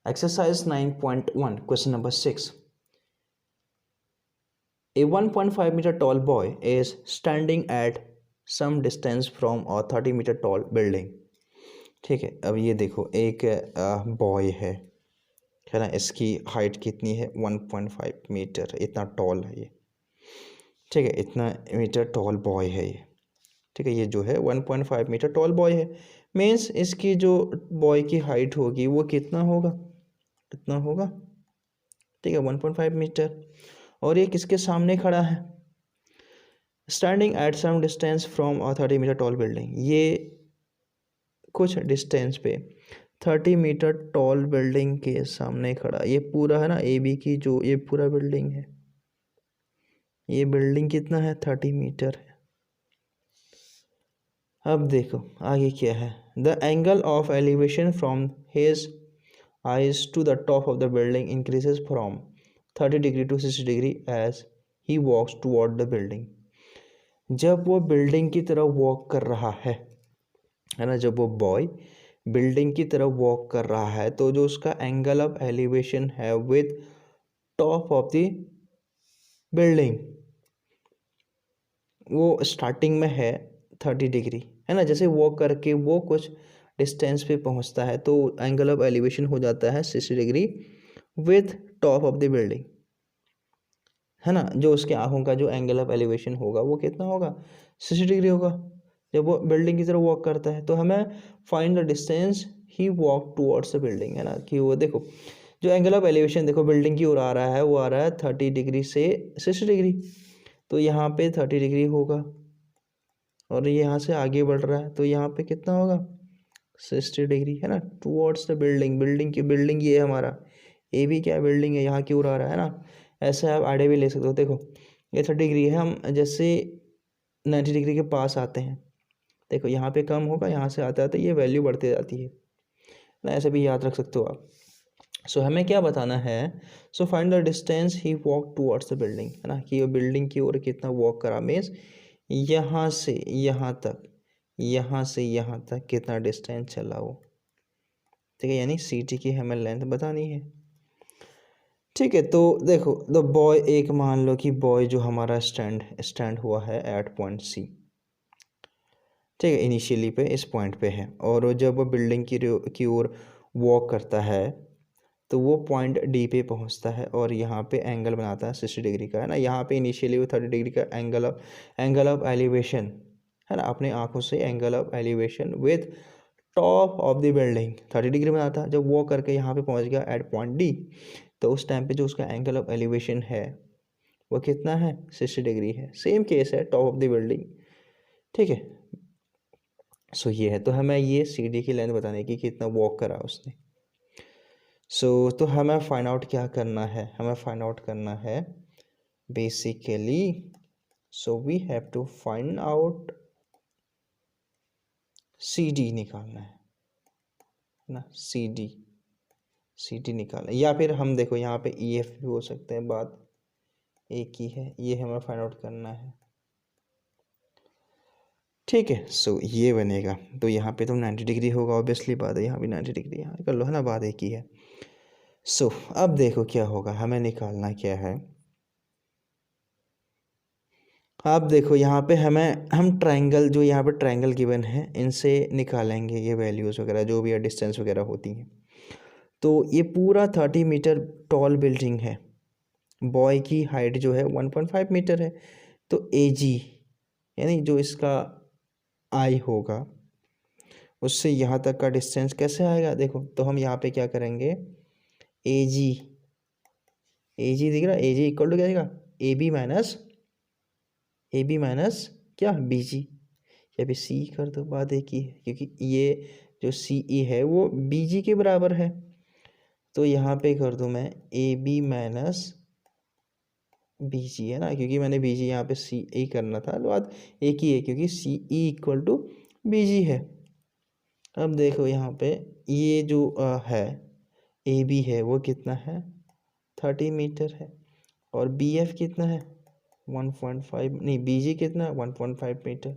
Exercise 9.1, question number 6. A 1.5 meter tall boy is standing at some distance from a 30 meter tall building. ठीक है, अब ये देखो एक बॉय है ना, इसकी हाइट कितनी है 1.5 मीटर, इतना टॉल है ये। ठीक है, इतना मीटर टॉल बॉय है ये। ठीक है, ये जो है 1.5 मीटर टॉल बॉय है, मीन्स इसकी जो बॉय की हाइट होगी वो कितना होगा, इतना होगा। ठीक है, 1.5 मीटर। और ये किसके सामने खड़ा है, standing at some distance from a 30 metre tall building. ये कुछ डिस्टेंस पे 30 मीटर टॉल बिल्डिंग के सामने खड़ा। ये पूरा है ना ए बी की जो ये पूरा बिल्डिंग है, ये बिल्डिंग कितना है 30 मीटर है। अब देखो आगे क्या है, the angle of elevation from his eyes to the top of the building increases from 30 degree to 60 degree as he walks toward the building. जब वो बिल्डिंग की तरफ वॉक कर रहा है ना, जब वो बॉय बिल्डिंग की तरफ वॉक कर रहा है तो जो उसका एंगल ऑफ एलिवेशन है with top of the building वो स्टार्टिंग में है 30 डिग्री, है ना। जैसे वॉक करके वो कुछ डिस्टेंस पे पहुंचता है तो एंगल ऑफ एलिवेशन हो जाता है 60 degree with top of the building, है ना। जो उसके आंखों का जो एंगल ऑफ एलिवेशन होगा वो कितना होगा, 60 डिग्री होगा जब वो बिल्डिंग की तरफ वॉक करता है। तो हमें find the distance he walk towards the building, है ना, कि वो देखो जो एंगल ऑफ एलिवेशन देखो बिल्डिंग की ओर आ रहा है वो आ रहा है 30 डिग्री से 60 डिग्री, तो यहाँ पे 30 डिग्री होगा और यहाँ से आगे बढ़ रहा है तो यहाँ पे कितना होगा 60 डिग्री, है ना, टुवर्ड्स द बिल्डिंग। बिल्डिंग ये है हमारा, ए भी क्या बिल्डिंग है, यहाँ की ओर आ रहा है ना। ऐसे आप आड़े भी ले सकते हो, देखो ये 30 डिग्री है, हम जैसे 90 डिग्री के पास आते हैं, देखो यहाँ पे कम होगा, यहाँ से आते आते ये वैल्यू बढ़ती जाती है ना, ऐसे भी याद रख सकते हो आप। सो हमें क्या बताना है, so find the distance he walk towards the building, है ना, कि वो बिल्डिंग की ओर कितना वॉक करा, मीन्स यहाँ से यहाँ तक, यहाँ से यहाँ तक कितना डिस्टेंस चला वो। ठीक है, यानी सी टी की हमें लेंथ बतानी है। ठीक है, तो देखो द बॉय, एक मान लो कि बॉय जो हमारा स्टैंड हुआ है एट पॉइंट सी। ठीक है, इनिशियली पे इस पॉइंट पे है और जब वो बिल्डिंग की ओर वॉक करता है तो वो पॉइंट डी पे पहुंचता है और यहाँ पे एंगल बनाता है 60 डिग्री का, है ना। यहाँ पे इनिशियली वो 30 डिग्री का एंगल ऑफ एलिवेशन, है ना, अपने आंखों से angle of elevation with top of the building 30 degree बनाता है। जब वो करके यहाँ पे पहुँच गया एट पॉइंट डी, तो उस टाइम पे जो उसका एंगल ऑफ एलिवेशन है वो कितना है 60 डिग्री है। सेम केस है टॉप ऑफ द बिल्डिंग। ठीक है, सो ये है, तो हमें ये सी डी की लेंथ बताने की कितना वॉक करा उसने। तो हमें फाइंड आउट क्या करना है, हमें फाइंड आउट करना है basically, so we have to find out C D निकालना है ना, सी डी निकालना है। या फिर हम देखो यहाँ पे ई एफ भी हो सकते हैं, बात एक ही है, ये हमें फाइंड आउट करना है। ठीक है, सो ये बनेगा, तो यहाँ पे तो 90 डिग्री होगा ऑब्वियसली, बात है, यहाँ भी 90 डिग्री, यहाँ कर लो, है ना, बात एक ही है। सो अब देखो क्या होगा, हमें निकालना क्या है। आप देखो यहाँ पे हम ट्रायंगल, जो यहाँ पे ट्रायंगल गिवन है इनसे निकालेंगे ये वैल्यूज़ वगैरह जो भी है, डिस्टेंस वगैरह होती हैं। तो ये पूरा 30 मीटर टॉल बिल्डिंग है, बॉय की हाइट जो है 1.5 मीटर है, तो ए जी यानी जो इसका आई होगा उससे यहाँ तक का डिस्टेंस कैसे आएगा, देखो तो हम यहाँ पे क्या करेंगे, ए जी दिख रहा है, ए जी इक्वल टू क्या देगा, ए बी माइनस क्या बी जी, या फिर सी कर दो, बात एक ही है, क्योंकि ये जो सी ई है वो बी जी के बराबर है। तो यहाँ पे कर दूँ मैं ए बी माइनस बी जी, है ना, क्योंकि मैंने बी जी यहाँ पे सी ई करना था, तो बात एक ही है क्योंकि सी ई इक्वल टू बी जी है। अब देखो यहाँ पे ये जो है ए बी है वो कितना है 30 मीटर है, और बी एफ कितना है 1.5, नहीं बी जी कितना है 1.5 मीटर,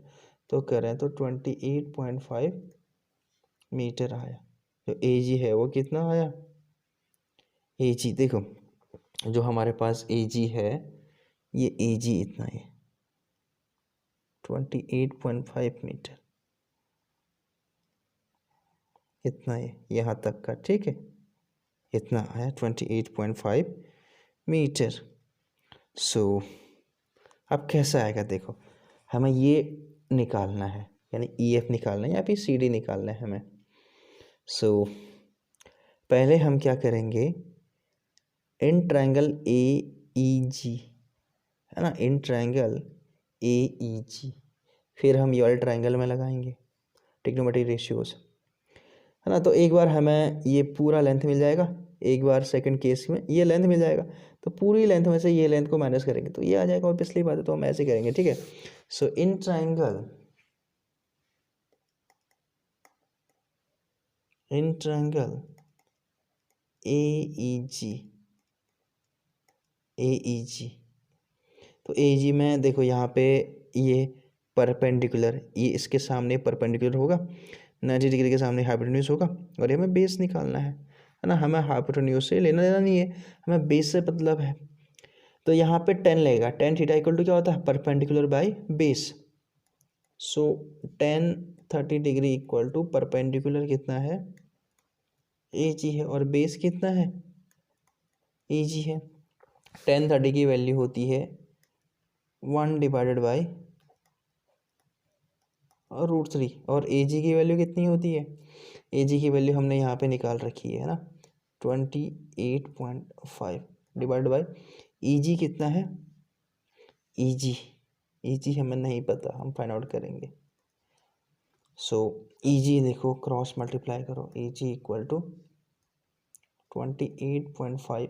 तो करें तो 28.5 मीटर आया। जो ए जी है वो कितना आया ए जी देखो, जो हमारे पास ए जी है, ये ए जी इतना है 28.5 मीटर, इतना है यहाँ तक का, ठीक है, इतना आया 28.5 मीटर। सो अब कैसा आएगा देखो, हमें ये निकालना है, यानी ई एफ निकालना है या फिर सी डी निकालना है हमें। सो पहले हम क्या करेंगे, इन ट्रायंगल ए ई जी, है ना, इन ट्रायंगल ए ई जी, फिर हम ये वाले ट्रायंगल में लगाएंगे ट्रिग्नोमेट्रिक रेशियोज, है ना। तो एक बार हमें ये पूरा लेंथ मिल जाएगा, एक बार सेकंड केस में ये लेंथ मिल जाएगा, तो पूरी लेंथ में से ये लेंथ को माइनस करेंगे तो ये आ जाएगा, और पिछली बात है तो हम ऐसे करेंगे, ठीक है। सो इन ट्रायंगल ए ई जी, तो ए जी में देखो यहाँ पे ये परपेंडिकुलर, ये इसके सामने परपेंडिकुलर होगा, 90 डिग्री के सामने हाइपोटेन्यूज होगा, और ये हमें बेस निकालना है ना। हमें हाइपोटेन्यूज से लेना देना नहीं है, हमें बेस से मतलब है। तो यहाँ पे 10 लगेगा, tan थीटा इक्वल टू क्या होता है, perpendicular by base. So tan 30 degree equal to perpendicular कितना है, ए जी है, और बेस कितना है, ए जी है। tan 30 की वैल्यू होती है 1 डिवाइडेड बाई √3, और ए जी की वैल्यू कितनी होती है, ए जी की वैल्यू हमने यहाँ पे निकाल रखी है ना, 28.5 डिवाइड बाई ई जी कितना है, ई जी हमें नहीं पता, हम फाइंड आउट करेंगे। सो ई जी देखो क्रॉस मल्टीप्लाई करो, ई जी इक्वल टू 28.5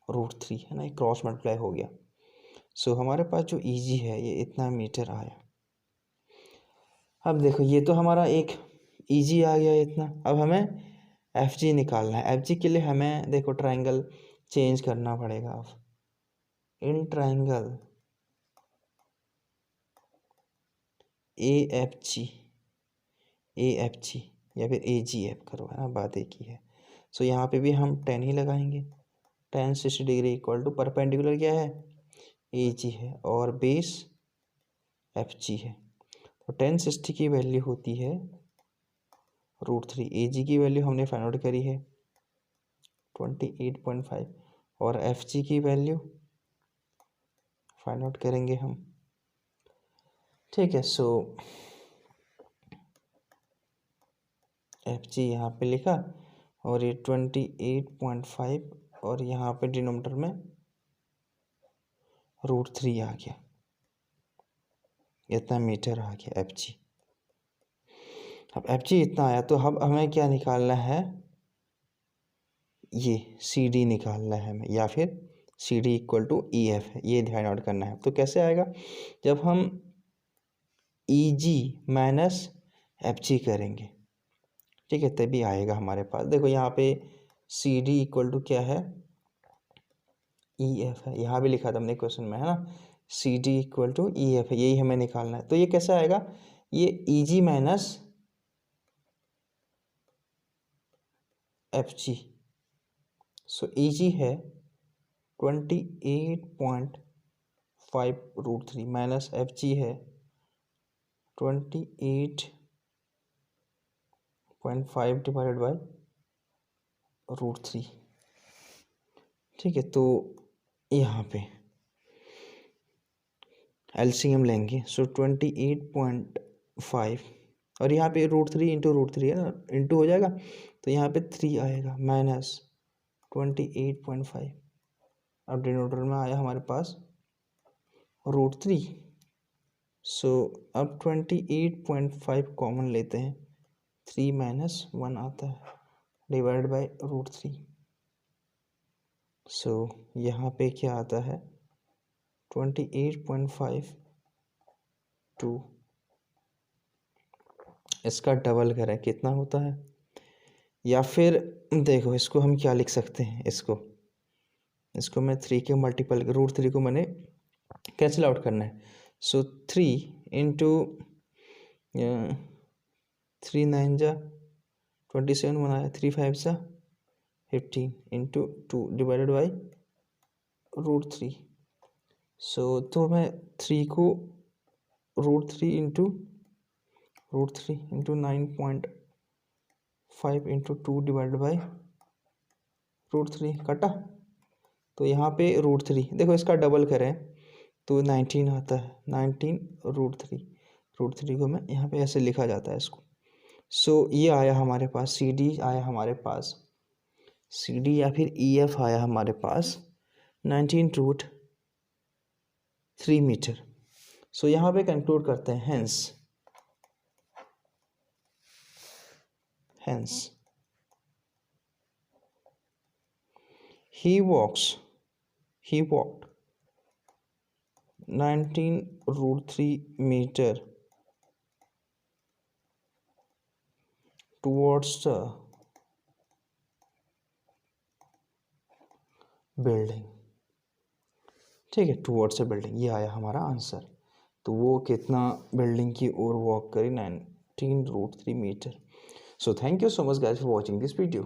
√3, है ना, क्रॉस मल्टीप्लाई हो गया। सो हमारे पास जो ई जी है ये इतना मीटर आया। अब देखो ये तो हमारा एक ई जी आ गया इतना, अब हमें एफ जी निकालना है। एफ जी के लिए हमें देखो ट्राइंगल चेंज करना पड़ेगा। अब in triangle A F G या फिर ए जी एफ करो, है ना, बात एक ही है। सो यहाँ पे भी हम 10 ही लगाएंगे, tan 60 degree equal to perpendicular क्या है, ए जी है, और बेस एफ जी है। तो tan 60 की वैल्यू होती है √3, ए जी की वैल्यू हमने फाइंड आउट करी है 28.5, और एफ जी की वैल्यू फाइंड आउट करेंगे हम, ठीक है। सो एफ जी यहाँ पे लिखा, और ये 28.5, और यहाँ पे डिनोमिनेटर में √3 आ गया, इतना मीटर आ गया एफ जी। अब एफ जी इतना आया, तो अब हमें क्या निकालना है, ये सी डी निकालना है हमें, या फिर C D equal to E F है, ये फाइंड आउट करना है। तो कैसे आएगा, जब हम ई जी माइनस एफ जी करेंगे, ठीक है, तभी आएगा हमारे पास। देखो यहाँ पे सी डी इक्वल टू क्या है, ई एफ है, यहाँ भी लिखा था हमने क्वेश्चन में, है ना, C D equal to E F है, यही हमें निकालना है। तो ये कैसे आएगा, ये ई जी माइनस एफ जी। सो ई जी है 28.5 √3 माइनस एफ जी है 28.5 डिवाइडेड बाई √3, ठीक है। तो यहाँ पे एलसीएम लेंगे, सो 28.5, और यहाँ पे √3 इंटू √3 है ना, इंटू हो जाएगा, तो यहाँ पे 3 आएगा माइनस 28.5। अब डिनोमिनेटर में आया हमारे पास √3। सो अब 28.5 कॉमन लेते हैं, 3 माइनस 1 आता है डिवाइड बाई √3। सो यहाँ पे क्या आता है 28.5 टू इसका डबल करें कितना होता है, या फिर देखो इसको हम क्या लिख सकते हैं, इसको मैं 3 के मल्टीपल √3 को मैंने कैंसिल आउट करना है। सो 3 इंटू 3 9 जा 27 बनाया, 3 5 जा 15 इंटू 2 डिवाइडेड बाई √3। सो तो मैं 3 को √3 इंटू 9.5 इंटू 2 डिवाइडेड बाई √3 काटा। तो यहाँ पे √3 देखो, इसका डबल करें तो 19 आता है, 19 √3 को मैं यहाँ पे ऐसे लिखा जाता है इसको। सो ये आया हमारे पास, सी डी आया हमारे पास, सी डी या फिर ई एफ आया हमारे पास 19√3 मीटर। सो यहाँ पे कंक्लूड करते हैं, hence he walked 19√3 meter towards the building। ठीक है, टूवर्ड्स अ बिल्डिंग, ये आया हमारा आंसर। तो वो कितना बिल्डिंग की ओर वॉक करी, 19√3 metre. So thank you so much guys for watching this video.